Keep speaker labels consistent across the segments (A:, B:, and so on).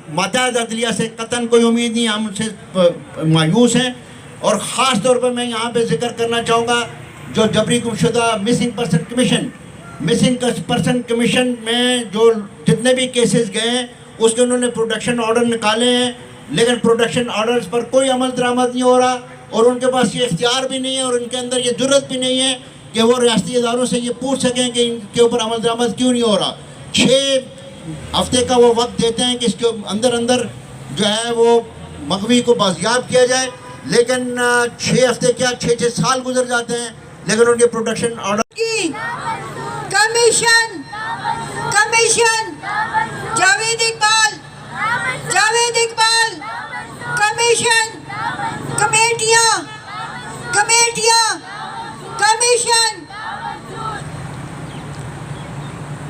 A: ماتحت عدلیہ سے قطعاً کوئی امید نہیں, ہم ان سے مایوس ہیں. اور خاص طور پر میں یہاں پہ ذکر کرنا چاہوں گا جو جبری گمشدہ مسنگ پرسن کمیشن میں جو جتنے بھی کیسز گئے ہیں اس کے انہوں نے پروڈکشن آرڈر نکالے ہیں, لیکن پروڈکشن آرڈرز پر کوئی عمل درآمد نہیں ہو رہا, اور ان کے پاس یہ اختیار بھی نہیں ہے اور ان کے اندر یہ جرت بھی نہیں ہے کہ وہ ریاستی اداروں سے یہ پوچھ سکیں کہ ان کے اوپر عمل درآمد کیوں نہیں ہو رہا. 6 ہفتے کا وہ وقت دیتے ہیں کہ اس کے اندر جو ہے وہ مغوی کو بازیاب کیا جائے, لیکن 6 ہفتے کیا 6 سال گزر جاتے ہیں, لیکن ان کے پروڈکشن آرڈر
B: کی کمیشن جاوید اقبال کمیشن کمیٹیاں کمیشن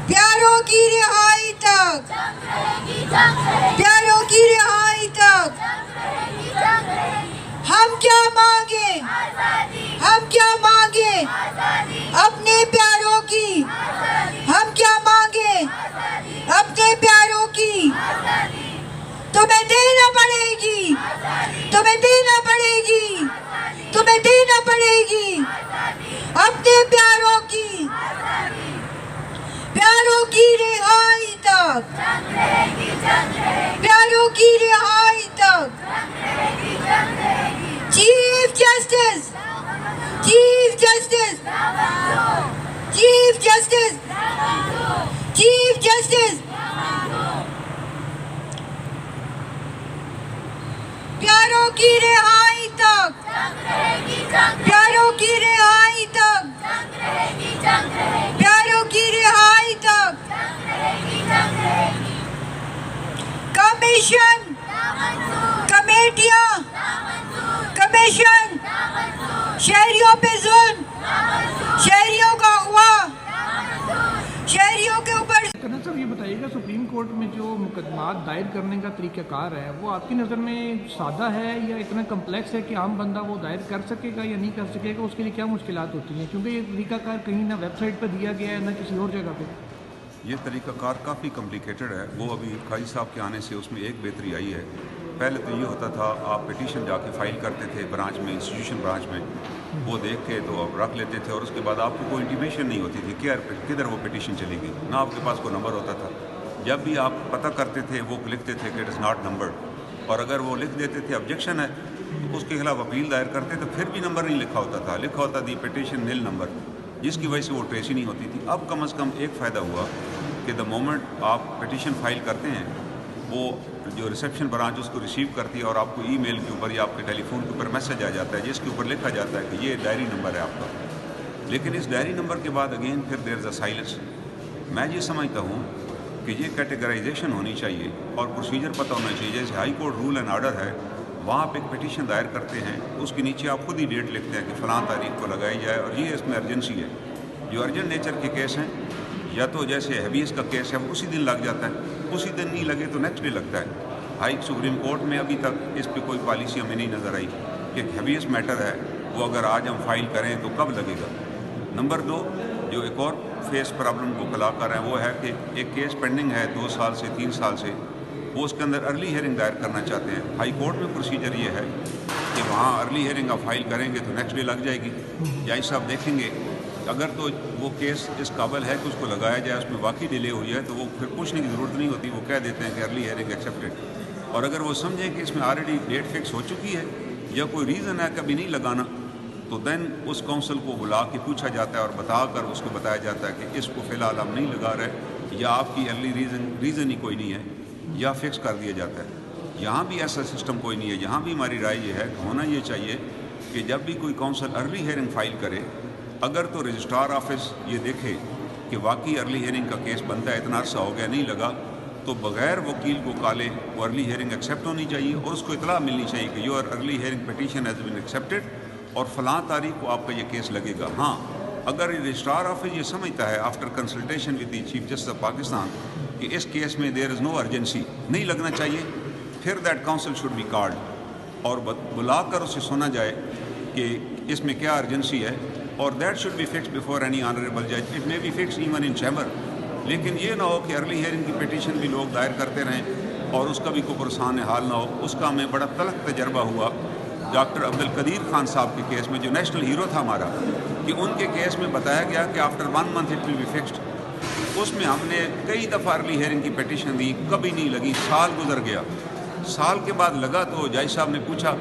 B: پیاروں کی رہائی تک ہم کیا مانگے اپنے پیاروں کی, ہم کیا مانگے اپنے پیاروں کی. تمہیں دینا پڑے گی اپنے پیاروں کی رہائی تک, چیف جسٹس پیاروں کی رہائی تک کمیشن کمیٹیاں کمیشن شہریوں پہ ظلم, شہریوں کا اغوا, شہریوں کے اوپر.
C: کرنا صاحب یہ بتائیے گا سپریم کورٹ میں جو مقدمات دائر کرنے کا طریقہ کار ہے وہ آپ کی نظر میں سادہ ہے یا اتنا کمپلیکس ہے کہ عام بندہ وہ دائر کر سکے گا یا نہیں کر سکے گا؟ اس کے لیے کیا مشکلات ہوتی ہیں کیونکہ یہ طریقہ کار کہیں نہ ویب سائٹ پہ دیا گیا ہے نہ کسی اور جگہ پہ؟
D: یہ طریقہ کار کافی کمپلیکیٹڈ ہے. وہ ابھی قاضی صاحب کے آنے سے اس میں ایک بہتری آئی ہے. پہلے تو یہ ہوتا تھا آپ پٹیشن جا کے فائل کرتے تھے برانچ میں, انسٹیٹیوشن برانچ میں, وہ دیکھ کے تو آپ رکھ لیتے تھے اور اس کے بعد آپ کو کوئی انٹیمیشن نہیں ہوتی تھی کہ کدھر وہ پٹیشن چلی گئی, نہ آپ کے پاس کوئی نمبر ہوتا تھا. جب بھی آپ پتہ کرتے تھے وہ لکھتے تھے کہ اٹ از ناٹ نمبرڈ, اور اگر وہ لکھ دیتے تھے آبجیکشن ہے تو اس کے خلاف اپیل دائر کرتے تو پھر بھی نمبر نہیں لکھا ہوتا تھا, لکھا ہوتا دی پٹیشن نیل نمبر, جس کی وجہ سے وہ ٹریس ہی نہیں ہوتی تھی. اب کم از کم ایک فائدہ ہوا کہ دا مومنٹ آپ پٹیشن فائل کرتے ہیں وہ جو ریسیپشن برانچ اس کو ریسیو کرتی ہے اور آپ کو ای میل کے اوپر یا آپ کے ٹیلی فون کے اوپر میسج آ جاتا ہے جس کے اوپر لکھا جاتا ہے کہ یہ ڈائری نمبر ہے آپ کا. لیکن اس ڈائری نمبر کے بعد اگین پھر دیر از اے سائلنس. میں یہ سمجھتا ہوں کہ یہ کیٹیگرائزیشن ہونی چاہیے اور پروسیجر پتہ ہونا چاہیے. جیسے high court rule and order ہے, وہاں آپ ایک پٹیشن دائر کرتے ہیں, اس کے نیچے آپ خود ہی ڈیٹ لکھتے ہیں کہ فلاں تاریخ کو لگائی جائے, اور یہ اس میں ارجنسی ہے. جو ارجنٹ نیچر کے کیس ہیں یا تو جیسے ہیبیس کا کیس ہے وہ اسی دن لگ جاتا ہے, اسی دن نہیں لگے تو نیکسٹ ڈے لگتا ہے. سپریم کورٹ میں ابھی تک اس پہ کوئی پالیسی ہمیں نہیں نظر آئی کہ ہیبیس میٹر ہے وہ اگر آج ہم فائل کریں تو کب لگے گا. نمبر 2, جو ایک اور فیس پرابلم کو کھلا کر ہیں وہ ہے کہ ایک کیس پینڈنگ ہے 2 سال سے 3 سال سے, وہ اس کے اندر ارلی ہیئرنگ دائر کرنا چاہتے ہیں. ہائی کورٹ میں پروسیجر یہ ہے کہ وہاں ارلی ہیئرنگ آپ فائل کریں گے تو نیکسٹ ڈے لگ جائے گی. جج صاحب دیکھیں گے اگر تو وہ کیس اس قابل ہے کہ اس کو لگایا جائے, اس میں واقعی ڈیلے ہوئی ہے تو وہ پھر پوچھنے کی ضرورت نہیں ہوتی, وہ کہہ دیتے ہیں کہ ارلی ہیئرنگ ایکسیپٹڈ. اور اگر وہ سمجھیں کہ اس میں آلریڈی ڈیٹ فکس ہو چکی ہے یا کوئی ریزن ہے کبھی نہیں لگانا, تو دین اس کونسل کو بلا کے پوچھا جاتا ہے اور بتا کر اس کو بتایا جاتا ہے کہ اس کو فی الحال ہم نہیں لگا رہے, یا آپ کی ارلی ریزن ہی کوئی نہیں ہے, یا فکس کر دیا جاتا ہے. یہاں بھی ایسا سسٹم کوئی نہیں ہے. یہاں بھی ہماری رائے یہ ہے کہ ہونا یہ چاہیے کہ جب بھی کوئی کونسل ارلی ہیئرنگ فائل کرے, اگر تو رجسٹرار آفس یہ دیکھے کہ واقعی ارلی ہیئرنگ کا کیس بنتا ہے, اتنا عرصہ ہو گیا نہیں لگا, تو بغیر وکیل کو کالے وہ ارلی ہیئرنگ ایکسیپٹ ہونی چاہیے اور اس کو اطلاع ملنی چاہیے کہ your early hearing petition has been accepted اور فلاں تاریخ کو آپ کا یہ کیس لگے گا. ہاں, اگر رجسٹرار آفس یہ سمجھتا ہے after consultation with the chief justice of Pakistan کہ اس کیس میں دیر از نو ارجنسی, نہیں لگنا چاہیے, پھر that council should be called اور بلا کر اسے سنا جائے کہ اس میں کیا ارجنسی ہے, اور that should be fix before any honourable جج. It may be fix even in chamber, لیکن یہ نہ ہو کہ ارلی ہیئرنگ کی پٹیشن بھی لوگ دائر کرتے رہیں اور اس کا بھی کوئی پرسان حال نہ ہو. اس کا ہمیں بڑا تلخ تجربہ ہوا ڈاکٹر عبدالقدیر خان صاحب کے کیس میں, جو نیشنل ہیرو تھا ہمارا, کہ ان کے کیس میں بتایا گیا کہ after 1 month it will be fixed. اس میں ہم نے کئی دفعہ ارلی ہیئرنگ کی پیٹیشن دی, کبھی نہیں لگی. سال گزر گیا. سال کے بعد لگا تو جج صاحب نے پوچھا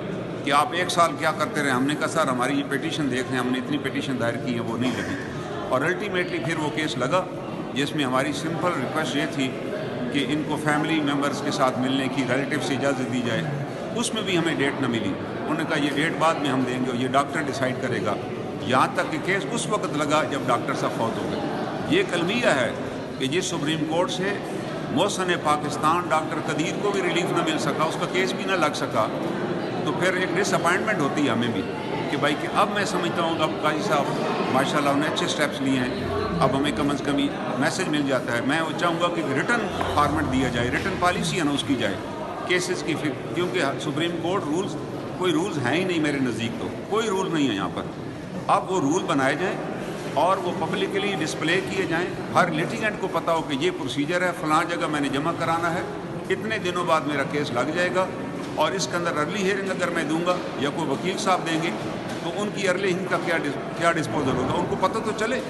D: کہ آپ 1 سال کیا کرتے رہے. ہم نے کہا سر ہماری یہ پیٹیشن دیکھ رہے ہیں, ہم نے اتنی پیٹیشن دائر کی ہیں, وہ نہیں لگی. اور الٹیمیٹلی پھر وہ کیس لگا جس میں ہماری سمپل ریکویسٹ یہ تھی کہ ان کو فیملی ممبرس کے ساتھ ملنے کی ریلیٹیو سے اجازت دی جائے. اس میں بھی ہمیں ڈیٹ نہ ملی. انہوں نے کہا یہ ڈیٹ بعد میں ہم دیں گے اور یہ ڈاکٹر ڈیسائیڈ کرے گا. یہاں تک کہ کیس اس وقت لگا جب ڈاکٹر صاحب فوت ہو گئے. یہ کلمیہ ہے کہ جس سپریم کورٹ سے محسن پاکستان ڈاکٹر قدیر کو بھی ریلیف نہ مل سکا, اس کا کیس بھی نہ لگ سکا, تو پھر ایک ڈس اپائنٹمنٹ ہوتی ہے ہمیں بھی کہ بھائی کہ اب میں سمجھتا ہوں کہ اب قاضی صاحب ماشاء اللہ انہوں نے اچھے اسٹیپس لیے ہیں, اب ہمیں کم از کم میسج مل جاتا ہے. میں وہ چاہوں گا کہ ریٹن فارمیٹ دیا جائے, ریٹن پالیسی اناؤنس کی جائے کیسز کی, کیونکہ سپریم کورٹ رولز کوئی رولز ہیں ہی نہیں میرے نزدیک, تو کوئی رول نہیں ہے یہاں پر. اب وہ رول بنائے جائیں اور وہ پبلکلی ڈسپلے کیے جائیں, ہر لیٹیگنٹ کو پتہ ہو کہ یہ پروسیجر ہے, فلاں جگہ میں نے جمع کرانا ہے, اتنے دنوں بعد میرا کیس لگ جائے گا, اور اس کے اندر ارلی ہیئرنگ اگر میں دوں گا یا کوئی وکیل صاحب دیں گے تو ان کی ارلی ہیئرنگ کا کیا ڈسپوزل ہوگا, ان کو پتہ تو چلے.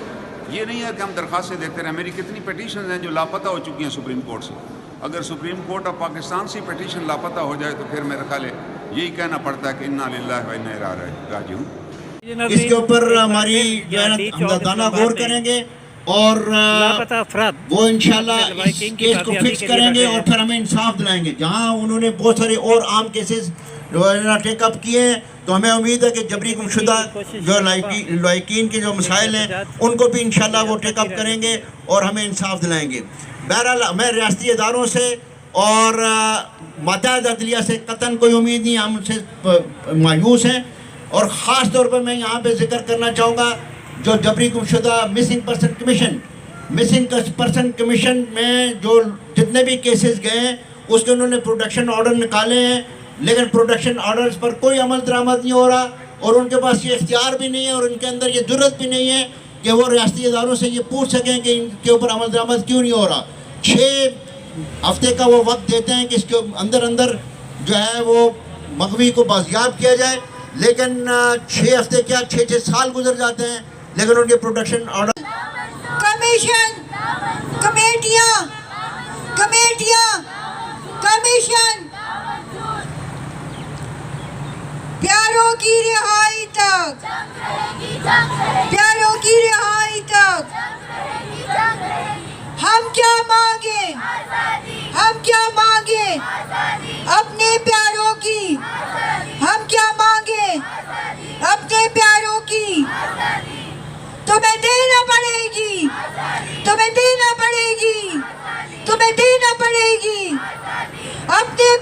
D: یہ نہیں ہے کہ ہم درخواستیں دیتے رہیں. میری کتنی پیٹیشنز ہیں جو لاپتہ ہو چکی ہیں سپریم کورٹ سے. اگر سپریم کورٹ آف پاکستان سے پیٹیشن لاپتہ ہو جائے تو پھر میرا خیال ہے یہی کہنا پڑتا ہے کہ انا للہ و انا الیہ راجعون.
A: اس کے اوپر ہماری ہمدردانہ غور کریں گے اور وہ انشاءاللہ اس کیس کو فکس کریں گے اور پھر ہمیں انصاف دلائیں گے. جہاں انہوں نے بہت سارے اور عام کیسز ٹیک اپ کیے ہیں تو ہمیں امید ہے کہ جبری گم شدہ جو لائقین کے جو مسائل ہیں ان کو بھی انشاءاللہ وہ ٹیک اپ کریں گے اور ہمیں انصاف دلائیں گے. بہرحال ہمیں ریاستی اداروں سے اور ماتحت عدلیہ سے قطعاً کوئی امید نہیں, ہم ان سے مایوس ہیں. اور خاص طور پر میں یہاں پہ ذکر کرنا چاہوں گا جو جبری گم شدہ مسنگ پرسن کمیشن میں جو جتنے بھی کیسز گئے ہیں اس کے انہوں نے پروڈکشن آرڈر نکالے ہیں, لیکن پروڈکشن آرڈرز پر کوئی عمل درآمد نہیں ہو رہا, اور ان کے پاس یہ اختیار بھی نہیں ہے اور ان کے اندر یہ جرت بھی نہیں ہے کہ وہ ریاستی اداروں سے یہ پوچھ سکیں کہ ان کے اوپر عمل درآمد کیوں نہیں ہو رہا. 6 ہفتے کا وہ وقت دیتے ہیں کہ اس کے اندر جو ہے وہ مغوی کو بازیاب کیا جائے, لیکن 6 ہفتے کیا 6 سال گزر جاتے ہیں, لیکن ان کے پروڈکشن آرڈر
B: کمیشن کمیٹیاں کمیشن پیاروں کی رہائی تک, پیاروں کی رہائی تک ہم کیا مانگیں, ہم کیا مانگیں اپنے پیاروں کی, ہم کیا مانگیں اپنے پیاروں کی. تمہیں دینا پڑے گی, تمہیں دینا